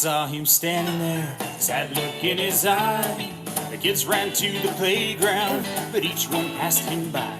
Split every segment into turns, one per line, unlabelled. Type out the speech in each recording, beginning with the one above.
saw him standing there, sad look in his eye. The kids ran to the playground, but each one passed him by.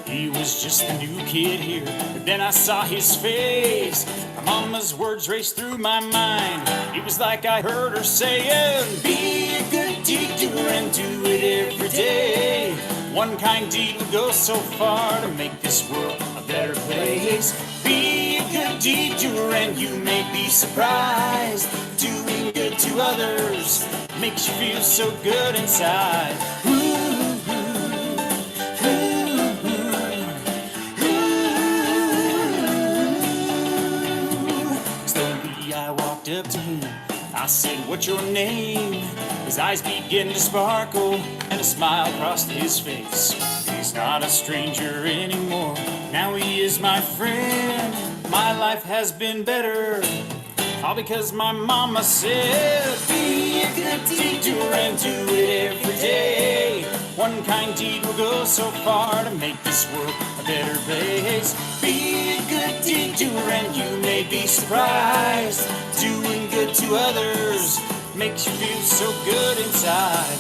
He was just the new kid here, but then I saw his face. My mama's words raced through my mind. It was like I heard her saying, be a good deed doer and do it every day. One kind deed will go so far to make this world a better place. Be a good deed doer and you may be surprised. Doing good to others makes you feel so good inside. Slowly I walked up to him. I said, what's your name? His eyes began to sparkle and a smile crossed his face. He's not a stranger anymore. Now he is my friend. My life has been better, all because my mama said, be a good deed doer and do it every day. One kind deed will go so far to make this world a better place. Be a good deed doer and you may be surprised. Doing good to others makes you feel so good inside.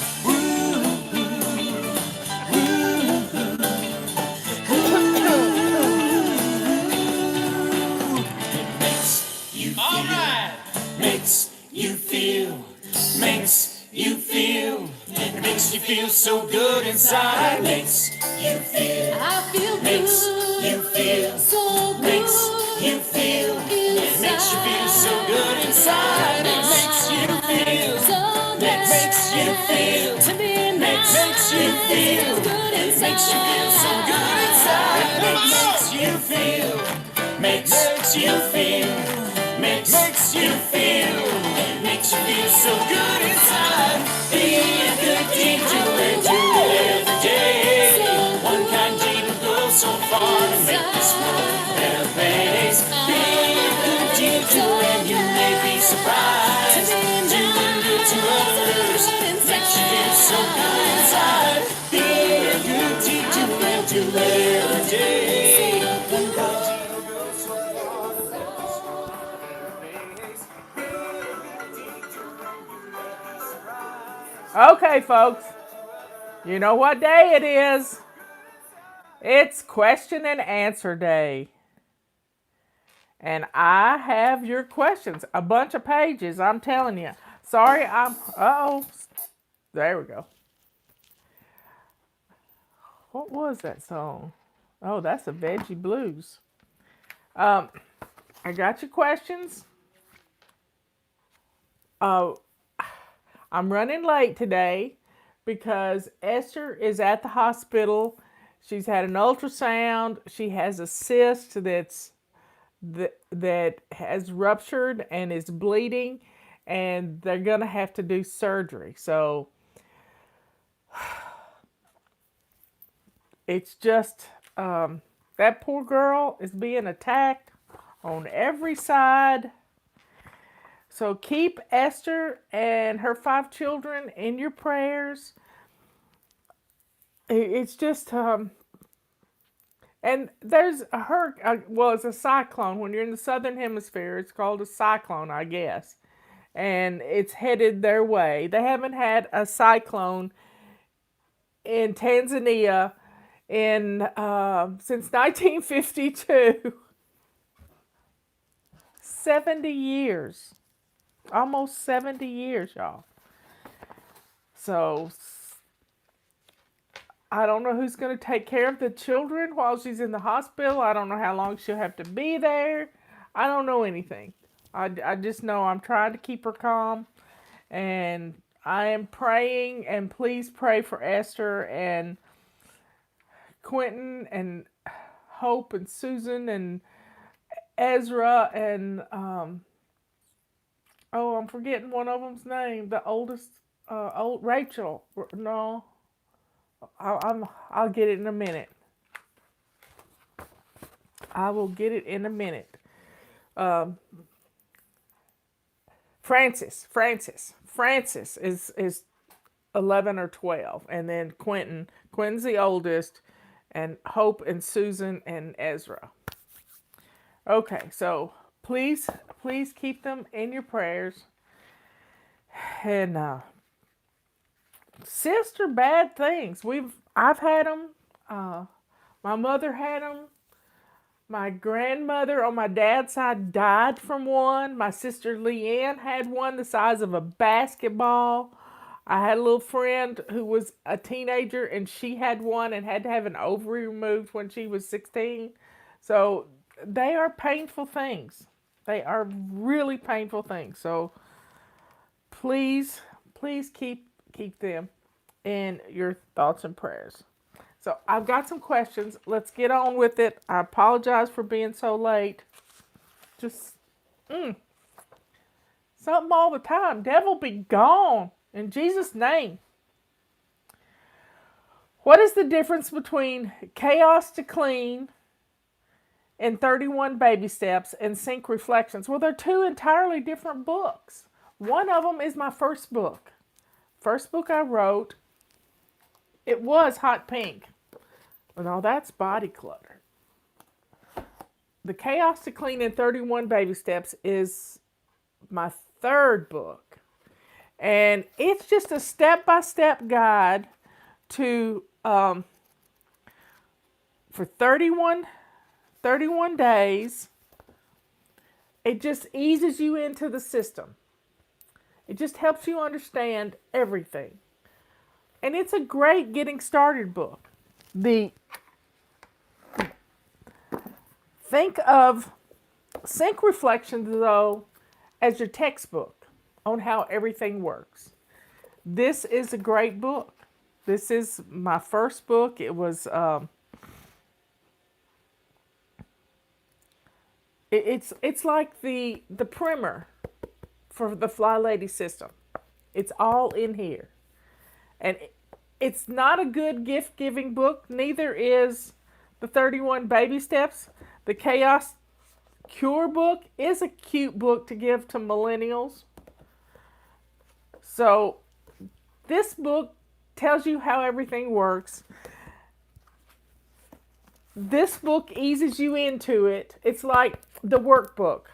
It makes you feel so good inside. Makes you feel,
I feel
makes
good.
you feel,
So good.
makes you feel. It makes you feel so good inside. It makes you feel,
So
makes you feel,
to be
makes you feel,
good
it makes you feel so good inside. It makes you feel, makes you feel, makes you feel, it makes you feel so good inside. Be a good deed doer, do it every day. One kind deed will go so far to make this world a better place. Be a good deed doer and you may be surprised. Doing good to others makes you feel so good inside. Be a good deed doer and do it every day. One kind deed will go so far to make this world a better place. Be a good deed doer and you may be surprised.
Okay, folks, you know what day it is. It's question and answer day. And I have your questions. A bunch of pages, I'm telling you. Sorry, there we go. What was that song? Oh, that's the Veggie Blues. I got your questions. I'm running late today because Esther is at the hospital. She's had an ultrasound. She has a cyst that has ruptured and is bleeding, and they're going to have to do surgery. So it's just that poor girl is being attacked on every side. So keep Esther and her 5 children in your prayers. It's just, and there's a it's a cyclone. When you're in the southern hemisphere, it's called a cyclone, I guess. And it's headed their way. They haven't had a cyclone in Tanzania since 1952. 70 years. Almost 70 years, y'all. So I don't know who's going to take care of the children while she's in the hospital. I don't know how long she'll have to be there. I don't know anything. I just know I'm trying to keep her calm. And I am praying, and please pray for Esther and Quentin and Hope and Susan and Ezra and I'm forgetting one of them's name. The oldest, Rachel. No, I'll get it in a minute. I will get it in a minute. Francis is 11 or 12, and then Quentin's the oldest, and Hope and Susan and Ezra. Okay, so please keep them in your prayers. And sister, bad things. I've had them. My mother had them. My grandmother on my dad's side died from one. My sister Leanne had one the size of a basketball. I had a little friend who was a teenager and she had one and had to have an ovary removed when she was 16. So they are painful things. They are really painful things. So please, please keep them in your thoughts and prayers. So I've got some questions. Let's get on with it. I apologize for being so late. Just something all the time. Devil be gone in Jesus' name. What is the difference between Chaos to Clean and 31 Baby Steps and Sync Reflections? Well, they're two entirely different books. One of them is my first book. First book I wrote, it was hot pink. No, that's body clutter. The Chaos to Clean in 31 Baby Steps is my third book. And it's just a step-by-step guide to, for 31 days. It just eases you into the system. It just helps you understand everything. And it's a great getting started book. Think of Sync Reflections, though, as your textbook on how everything works. This is a great book. This is my first book. It was, it's like the primer for the Fly Lady system. It's all in here. And it's not a good gift-giving book. Neither is the 31 Baby Steps. The Chaos Cure book is a cute book to give to millennials. So this book tells you how everything works. This book eases you into it. It's like the workbook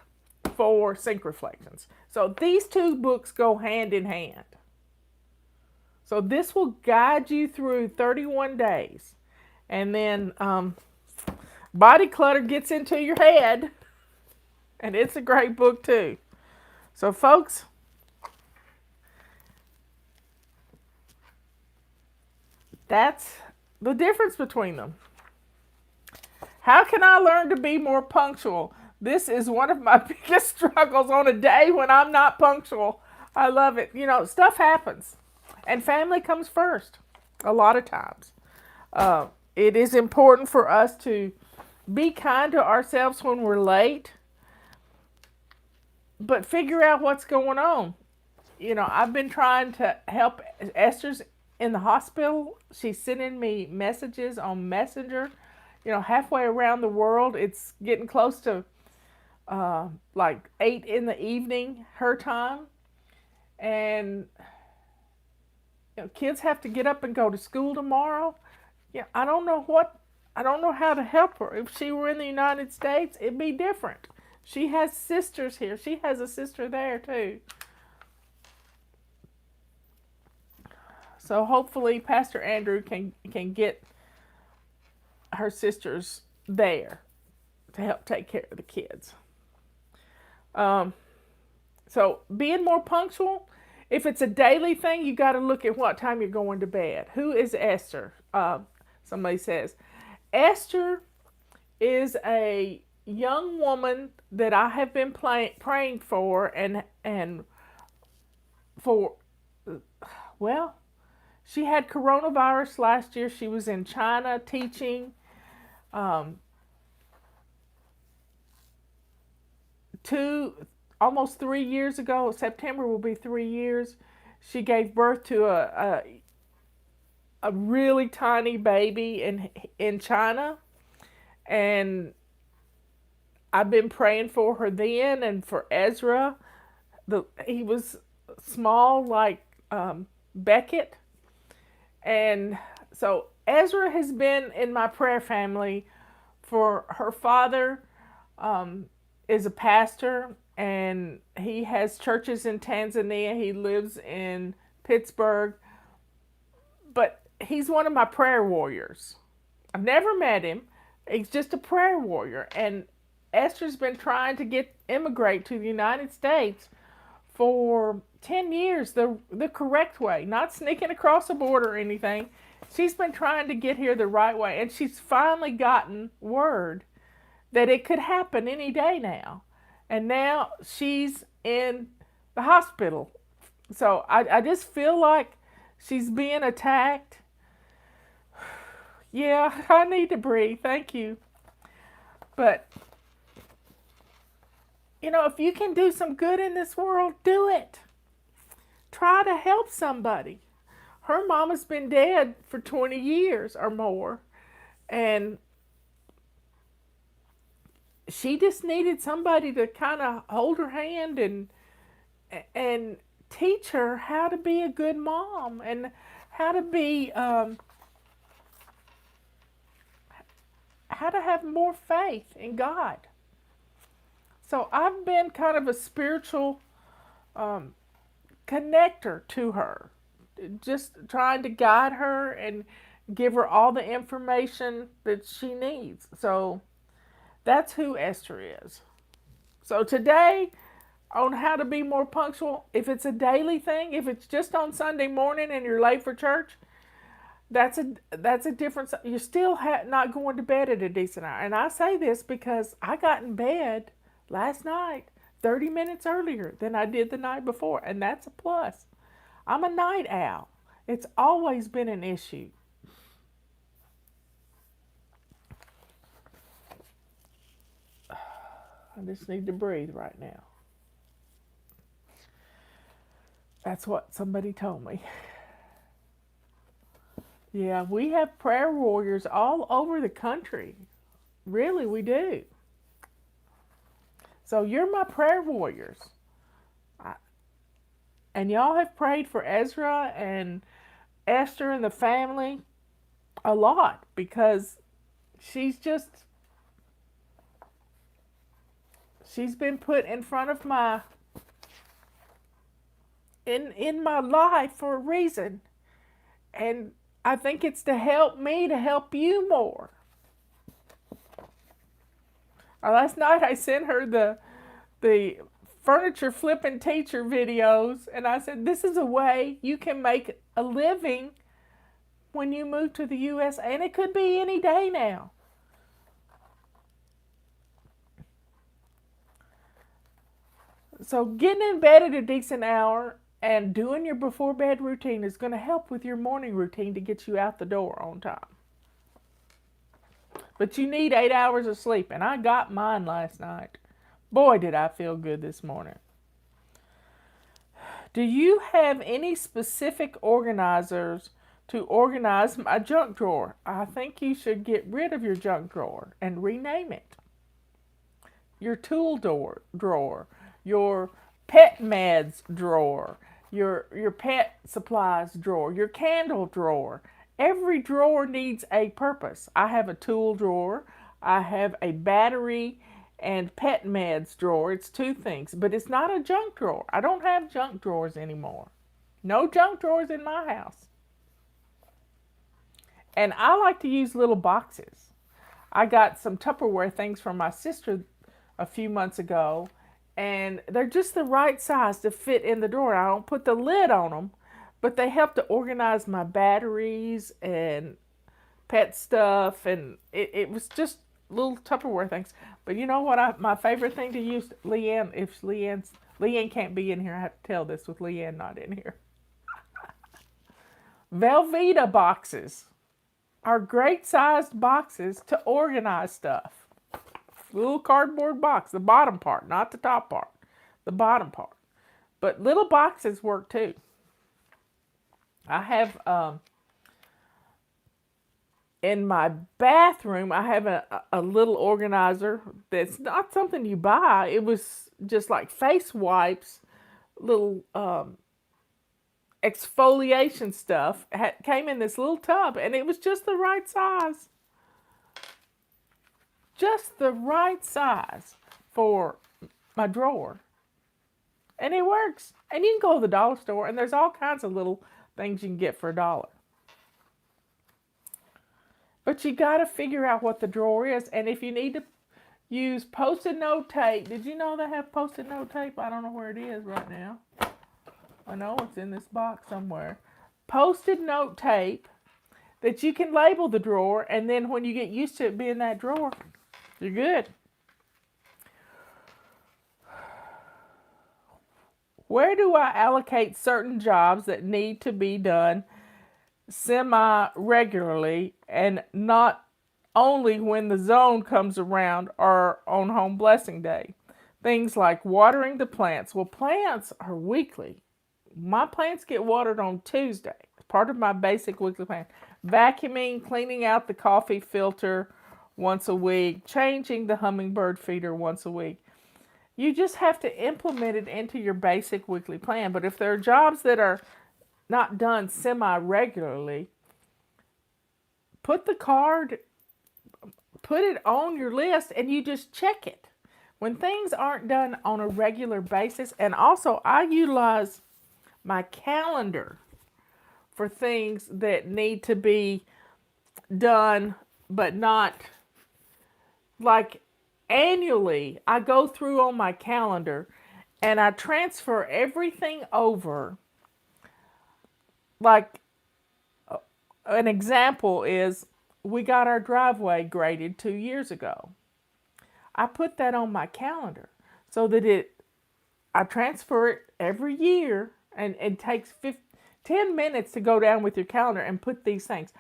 for Sync Reflections. So these two books go hand in hand. So this will guide you through 31 days. And then Body Clutter gets into your head. And it's a great book too. So folks, that's the difference between them. How can I learn to be more punctual? This is one of my biggest struggles on a day when I'm not punctual. I love it. You know, stuff happens. And family comes first a lot of times. It is important for us to be kind to ourselves when we're late, but figure out what's going on. You know, I've been trying to help. Esther's in the hospital. She's sending me messages on Messenger. You know, halfway around the world. It's getting close to like 8 in the evening, her time. And you know, kids have to get up and go to school tomorrow. Yeah, I don't know how to help her. If she were in the United States, it'd be different. She has sisters here. She has a sister there too. So hopefully Pastor Andrew can get her sisters there to help take care of the kids. So being more punctual, if it's a daily thing, you got to look at what time you're going to bed. Who is Esther? Somebody says, Esther is a young woman that I have been praying for and for, well, she had coronavirus last year. She was in China teaching. Almost 3 years ago, September will be 3 years, she gave birth to a really tiny baby in China. And I've been praying for her then, and for Ezra. He was small like Beckett. And so Ezra has been in my prayer family. For her father is a pastor, and he has churches in Tanzania. He lives in Pittsburgh, but he's one of my prayer warriors. I've never met him. He's just a prayer warrior, and Esther's been trying to immigrate to the United States for 10 years the correct way, not sneaking across the border or anything. She's been trying to get here the right way, and she's finally gotten word that it could happen any day now. And now she's in the hospital. So I just feel like she's being attacked. Yeah, I need to breathe. Thank you. But, if you can do some good in this world, do it. Try to help somebody. Her mama's been dead for 20 years or more. And she just needed somebody to kind of hold her hand and teach her how to be a good mom and how to be how to have more faith in God. So I've been kind of a spiritual connector to her, just trying to guide her and give her all the information that she needs. So that's who Esther is. So today, on how to be more punctual, if it's a daily thing, if it's just on Sunday morning and you're late for church, that's a difference. You're still not going to bed at a decent hour. And I say this because I got in bed last night 30 minutes earlier than I did the night before, and that's a plus. I'm a night owl. It's always been an issue. I just need to breathe right now. That's what somebody told me. Yeah, we have prayer warriors all over the country. Really, we do. So you're my prayer warriors. And y'all have prayed for Ezra and Esther and the family a lot because she's been put in front of in my life for a reason. And I think it's to help me to help you more. Last night I sent her the furniture flipping teacher videos, and I said, this is a way you can make a living when you move to the U.S., and it could be any day now. So getting in bed at a decent hour and doing your before bed routine is going to help with your morning routine to get you out the door on time. But you need 8 hours of sleep, and I got mine last night. Boy, did I feel good this morning. Do you have any specific organizers to organize my junk drawer? I think you should get rid of your junk drawer and rename it. Your tool drawer, your pet meds drawer, your pet supplies drawer, your candle drawer. Every drawer needs a purpose. I have a tool drawer. I have a battery and pet meds drawer. It's two things, but it's not a junk drawer. I don't have junk drawers anymore. No junk drawers in my house. And I like to use little boxes. I got some Tupperware things from my sister a few months ago, and they're just the right size to fit in the drawer. I don't put the lid on them, but they help to organize my batteries and pet stuff, and it was just little Tupperware things. But you know what? My favorite thing to use, Leanne, if Leanne can't be in here, I have to tell this with Leanne not in here. Velveeta boxes are great sized boxes to organize stuff. Little cardboard box, the bottom part, not the top part, the bottom part. But little boxes work too. I have in my bathroom, I have a little organizer that's not something you buy. It was just like face wipes, little exfoliation stuff. Came in this little tub, and it was just the right size. Just the right size for my drawer. And it works. And you can go to the dollar store, and there's all kinds of little things you can get for $1. But you got to figure out what the drawer is. And if you need to use post-it note tape, did you know they have post-it note tape? I don't know where it is right now. I know it's in this box somewhere. Post-it note tape that you can label the drawer, and then when you get used to it being that drawer, you're good. Where do I allocate certain jobs that need to be done semi-regularly and not only when the zone comes around or on home blessing day? Things like watering the plants. Well, plants are weekly. My plants get watered on Tuesday. It's part of my basic weekly plan. Vacuuming, cleaning out the coffee filter once a week, changing the hummingbird feeder once a week. You just have to implement it into your basic weekly plan. But if there are jobs that are not done semi-regularly, put it on your list and you just check it. When things aren't done on a regular basis, and also I utilize my calendar for things that need to be done, but not like annually. I go through on my calendar and I transfer everything over. Like an example is we got our driveway graded 2 years ago. I put that on my calendar so that I transfer it every year, and it takes 10 minutes to go down with your calendar and put these things.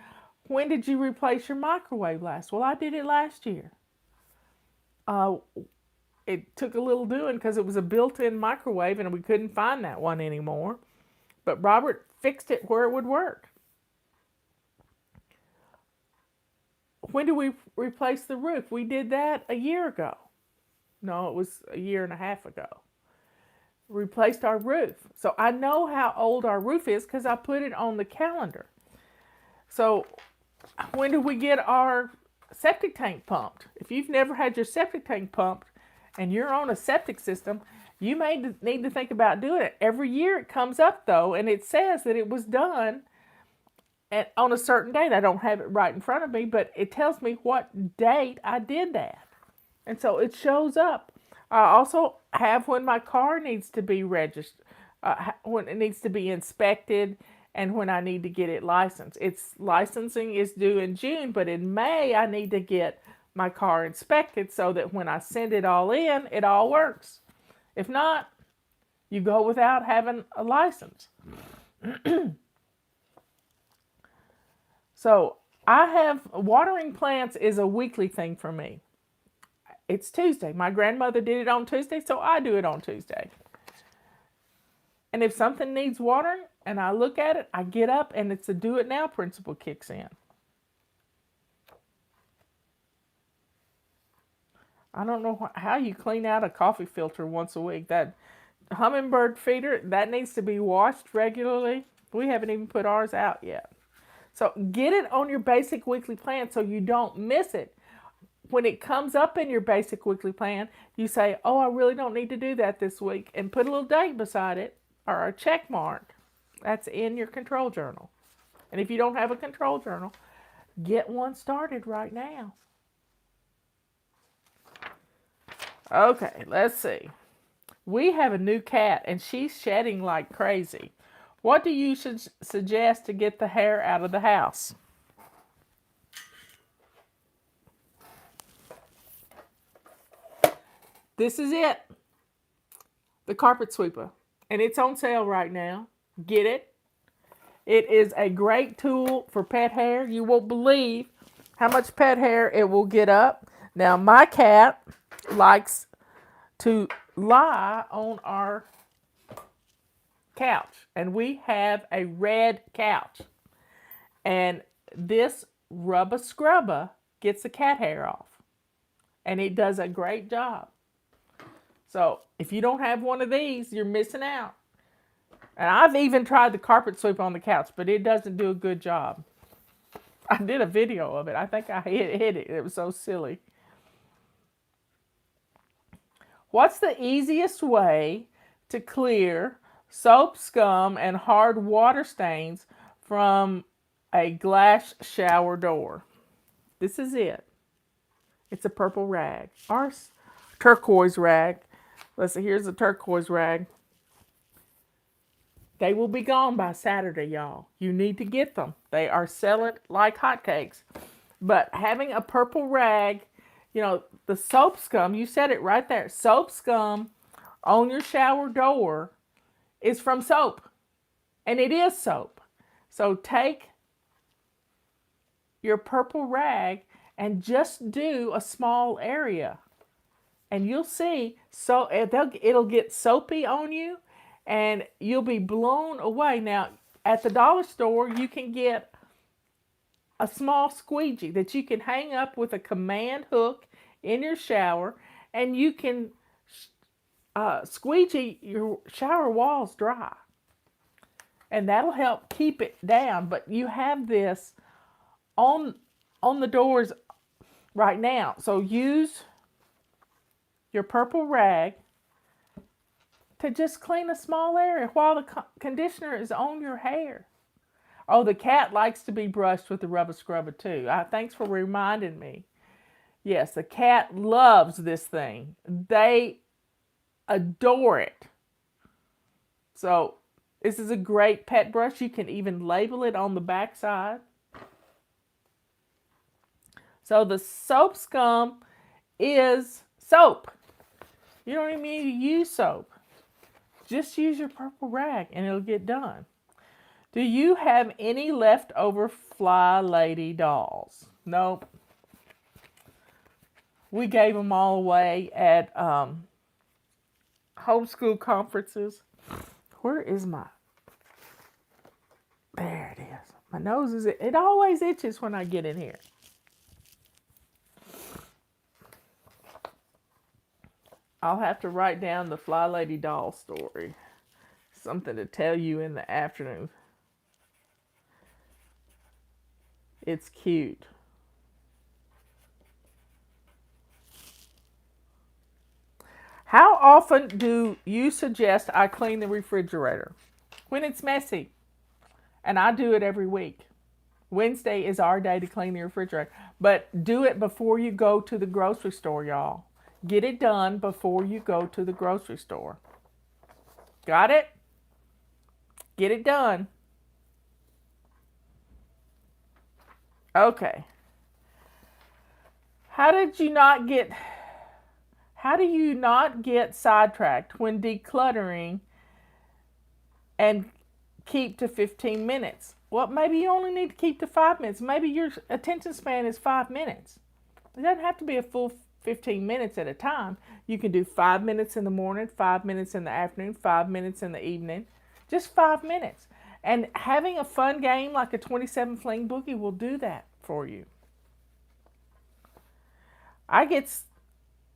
When did you replace your microwave last? Well, I did it last year. It took a little doing because it was a built-in microwave and we couldn't find that one anymore. But Robert fixed it where it would work. When did we replace the roof? We did that a year ago. No, it was a year and a half ago. Replaced our roof. So I know how old our roof is because I put it on the calendar. So when did we get our septic tank pumped? If you've never had your septic tank pumped and you're on a septic system, you may need to think about doing it. Every year it comes up though, and it says that it was done on a certain date. I don't have it right in front of me, but it tells me what date I did that. And so it shows up. I also have when my car needs to be registered, when it needs to be inspected, and when I need to get it licensed. Its licensing is due in June, but in May I need to get my car inspected so that when I send it all in, it all works. If not, you go without having a license. So I have watering plants is a weekly thing for me. It's Tuesday. My grandmother did it on Tuesday, so I do it on Tuesday. And if something needs watering and I look at it, I get up and it's a do it now principle kicks in. I don't know how you clean out a coffee filter once a week. That hummingbird feeder, that needs to be washed regularly. We haven't even put ours out yet. So get it on your basic weekly plan so you don't miss it. When it comes up in your basic weekly plan, you say, oh, I really don't need to do that this week, and put a little date beside it or a check mark. That's in your control journal. And if you don't have a control journal, get one started right now. Okay, let's see. We have a new cat, and she's shedding like crazy. What do you suggest to get the hair out of the house? This is it. The carpet sweeper. And it's on sale right now. Get it. It is a great tool for pet hair. You won't believe how much pet hair it will get up. Now, my cat likes to lie on our couch. And we have a red couch. And this rubber scrubber gets the cat hair off. And it does a great job. So if you don't have one of these, you're missing out. And I've even tried the carpet sweeper on the couch, but it doesn't do a good job. I did a video of it. I think I hit it. It was so silly. What's the easiest way to clear soap, scum, and hard water stains from a glass shower door? This is it. It's a purple rag or turquoise rag. Let's see, here's a turquoise rag. They will be gone by Saturday, y'all. You need to get them. They are selling like hotcakes. But having a purple rag, the soap scum, you said it right there. Soap scum on your shower door is from soap. And it is soap. So take your purple rag and just do a small area. And you'll see, so it'll get soapy on you and you'll be blown away. Now, at the dollar store, you can get a small squeegee that you can hang up with a command hook in your shower, and you can squeegee your shower walls dry. And that'll help keep it down. But you have this on the doors right now. So use your purple rag to just clean a small area while the conditioner is on your hair. Oh, the cat likes to be brushed with the rubber scrubber too. Thanks for reminding me. Yes, the cat loves this thing. They adore it. So this is a great pet brush. You can even label it on the back side. So the soap scum is soap. You don't even need to use soap. Just use your purple rag and it'll get done. Do you have any leftover Fly Lady dolls? Nope. We gave them all away at homeschool conferences. Where is my... There it is. My nose is... It always itches when I get in here. I'll have to write down the Fly Lady doll story. Something to tell you in the afternoon. It's cute. How often do you suggest I clean the refrigerator? When it's messy. And I do it every week. Wednesday is our day to clean the refrigerator. But do it before you go to the grocery store, y'all. Get it done before you go to the grocery store. Got it? Get it done. Okay. How do you not get sidetracked when decluttering and keep to 15 minutes? Well, maybe you only need to keep to 5 minutes. Maybe your attention span is 5 minutes. It doesn't have to be a full 15 minutes at a time. You can do 5 minutes in the morning, 5 minutes in the afternoon, 5 minutes in the evening. Just 5 minutes. And having a fun game like a 27 fling boogie will do that for you.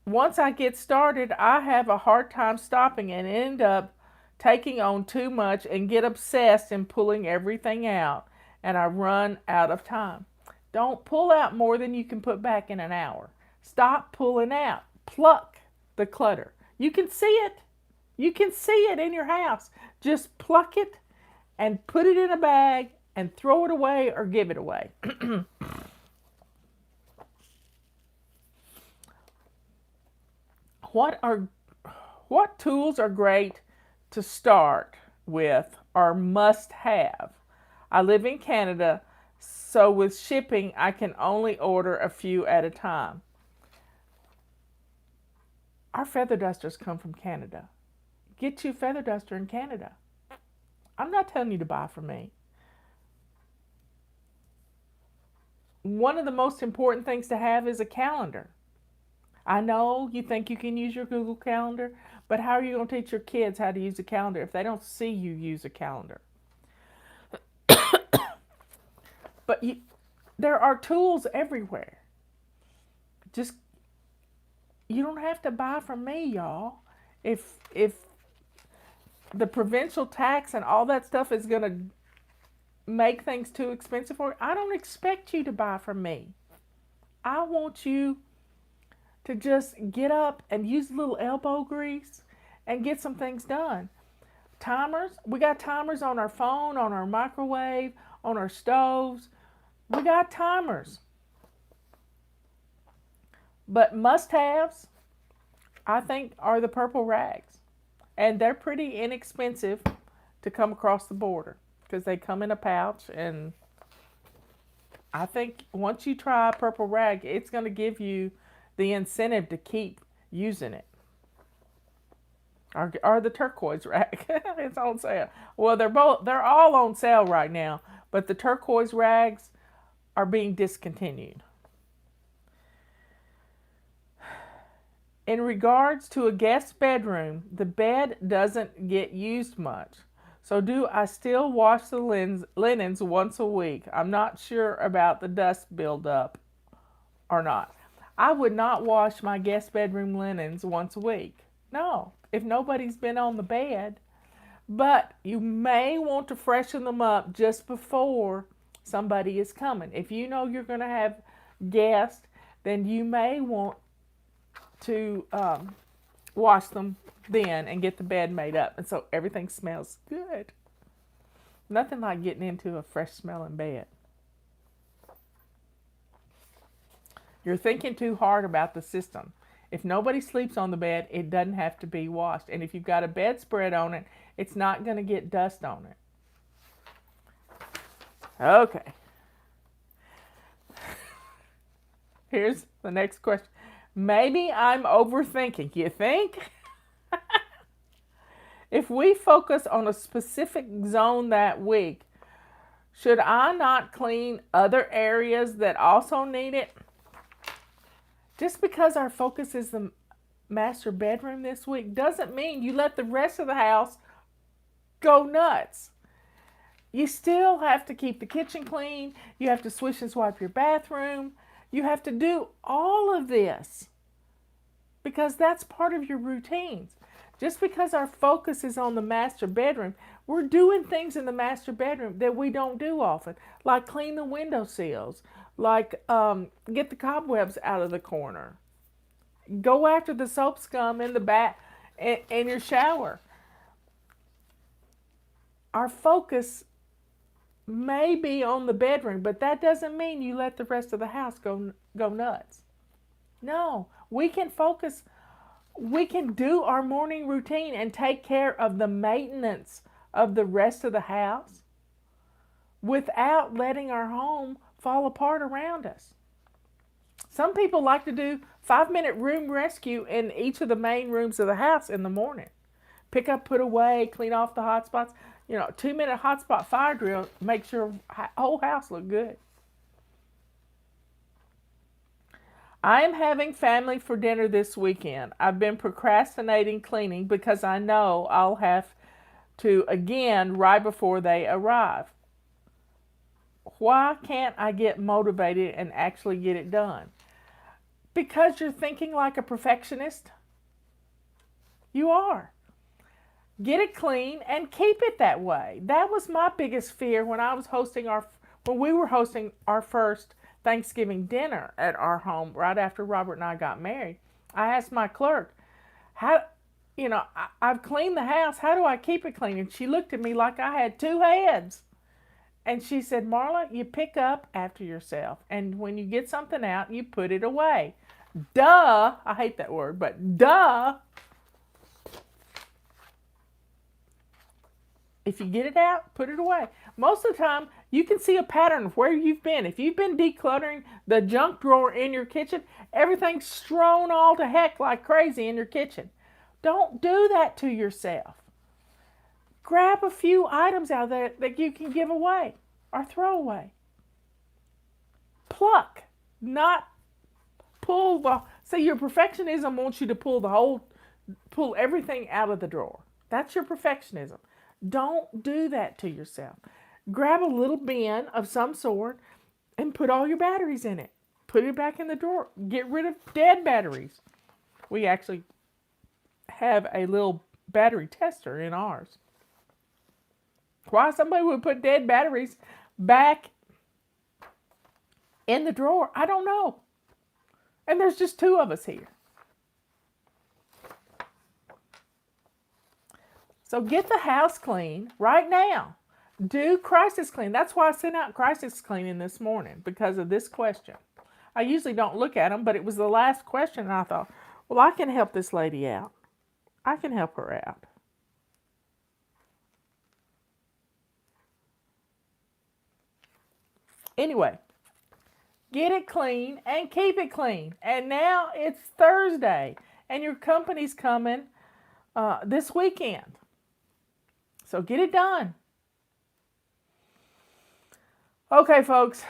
Once I get started, I have a hard time stopping and end up taking on too much and get obsessed in pulling everything out, and I run out of time. Don't pull out more than you can put back in an hour. Stop pulling out. Pluck the clutter. You can see it. You can see it in your house. Just pluck it and put it in a bag and throw it away or give it away. What tools are great to start with or must have? I live in Canada, so with shipping, I can only order a few at a time. Our feather dusters come from Canada. Get you a feather duster in Canada. I'm not telling you to buy from me. One of the most important things to have is a calendar. I know you think you can use your Google Calendar, but how are you going to teach your kids how to use a calendar if they don't see you use a calendar? But there are tools everywhere. You don't have to buy from me, y'all. If the provincial tax and all that stuff is going to make things too expensive for you, I don't expect you to buy from me. I want you to just get up and use a little elbow grease and get some things done. Timers, we got timers on our phone, on our microwave, on our stoves. We got timers. But must-haves, I think, are the purple rags. And they're pretty inexpensive to come across the border because they come in a pouch. And I think once you try a purple rag, it's going to give you the incentive to keep using it. Or the turquoise rag. It's on sale. Well, they're all on sale right now, but the turquoise rags are being discontinued. In regards to a guest bedroom, the bed doesn't get used much. So do I still wash the linens once a week? I'm not sure about the dust buildup or not. I would not wash my guest bedroom linens once a week. No, if nobody's been on the bed. But you may want to freshen them up just before somebody is coming. If you know you're going to have guests, then you may want to wash them then and get the bed made up. And so everything smells good. Nothing like getting into a fresh smelling bed. You're thinking too hard about the system. If nobody sleeps on the bed, it doesn't have to be washed. And if you've got a bedspread on it, it's not going to get dust on it. Okay. Here's the next question. Maybe I'm overthinking. You think? If we focus on a specific zone that week, should I not clean other areas that also need it? Just because our focus is the master bedroom this week doesn't mean you let the rest of the house go nuts. You still have to keep the kitchen clean. You have to swish and swipe your bathroom. You have to do all of this because that's part of your routines. Just because our focus is on the master bedroom, we're doing things in the master bedroom that we don't do often, like clean the window sills, like get the cobwebs out of the corner, go after the soap scum in the bath in your shower. Our focus may be on the bedroom, but that doesn't mean you let the rest of the house go nuts. No, we can focus. We can do our morning routine and take care of the maintenance of the rest of the house without letting our home fall apart around us. Some people like to do 5-minute room rescue in each of the main rooms of the house in the morning. Pick up, put away, clean off the hot spots. 2-minute hot spot fire drill, make sure the whole house look good. I am having family for dinner this weekend. I've been procrastinating cleaning because I know I'll have to again right before they arrive. Why can't I get motivated and actually get it done? Because you're thinking like a perfectionist. You are. Get it clean and keep it that way. That was my biggest fear when we were hosting our first Thanksgiving dinner at our home right after Robert and I got married. I asked my clerk, I've cleaned the house. How do I keep it clean? And she looked at me like I had two heads. And she said, Marla, you pick up after yourself. And when you get something out, you put it away. Duh. I hate that word, but duh. If you get it out, put it away. Most of the time, you can see a pattern of where you've been. If you've been decluttering the junk drawer in your kitchen, everything's strewn all to heck like crazy in your kitchen. Don't do that to yourself. Grab a few items out there that you can give away or throw away. Pluck, not pull. See, your perfectionism wants you to pull everything out of the drawer. That's your perfectionism. Don't do that to yourself. Grab a little bin of some sort and put all your batteries in it. Put it back in the drawer. Get rid of dead batteries. We actually have a little battery tester in ours. Why somebody would put dead batteries back in the drawer, I don't know. And there's just two of us here. So get the house clean right now. Do crisis clean. That's why I sent out crisis cleaning this morning, because of this question. I usually don't look at them, but it was the last question, and I thought, well, I can help this lady out. I can help her out. Anyway, get it clean and keep it clean. And now it's Thursday, and your company's coming this weekend. So get it done. Okay, folks.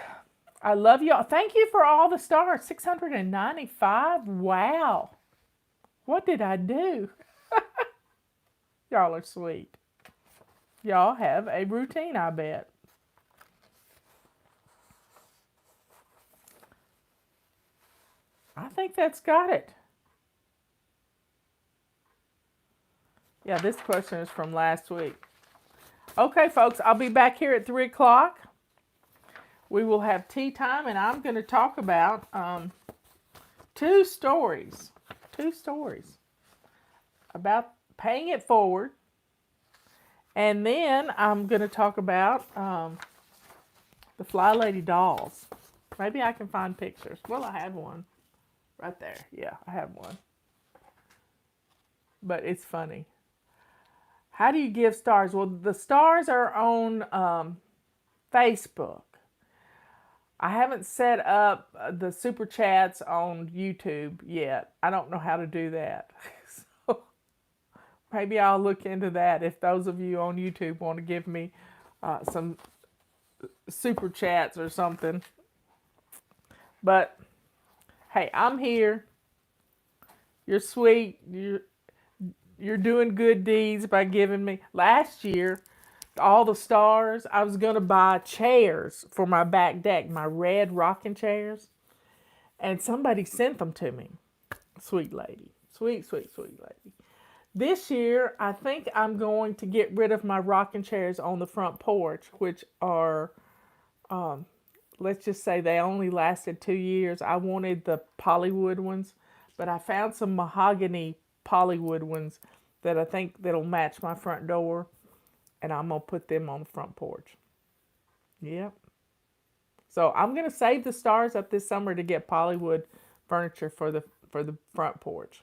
I love y'all. Thank you for all the stars. 695. Wow. What did I do? Y'all are sweet. Y'all have a routine, I bet. I think that's got it. Yeah, this question is from last week. Okay, folks, I'll be back here at 3 o'clock. We will have tea time, and I'm going to talk about two stories about paying it forward. And then I'm going to talk about the Fly Lady dolls. Maybe I can find pictures. Well, I have one right there. Yeah, I have one. But it's funny. How do you give stars? Well, the stars are on Facebook. I haven't set up the super chats on YouTube yet. I don't know how to do that. So maybe I'll look into that if those of you on YouTube want to give me some super chats or something. But hey, I'm here. You're sweet. You're doing good deeds by giving me. Last year, all the stars, I was going to buy chairs for my back deck, my red rocking chairs. And somebody sent them to me. Sweet lady. Sweet, sweet, sweet lady. This year, I think I'm going to get rid of my rocking chairs on the front porch, which are, let's just say they only lasted 2 years. I wanted the polywood ones, but I found some mahogany polywood ones that I think that'll match my front door, and I'm going to put them on the front porch. Yep. So I'm going to save the stars up this summer to get polywood furniture for the front porch.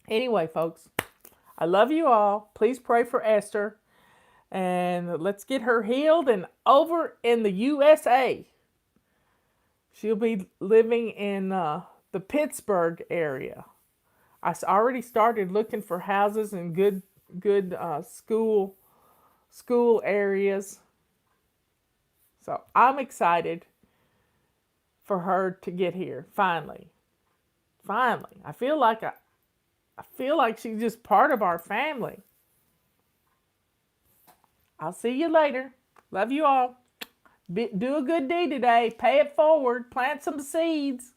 Anyway, folks, I love you all. Please pray for Esther, and let's get her healed and over in the USA. She'll be living in the Pittsburgh area. I already started looking for houses in good school areas. So I'm excited for her to get here finally. I feel like she's just part of our family. I'll see you later. Love you all. Do a good deed today. Pay it forward. Plant some seeds.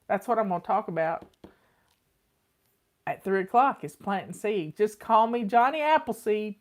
That's what I'm going to talk about at 3 o'clock is planting seeds. Just call me Johnny Appleseed.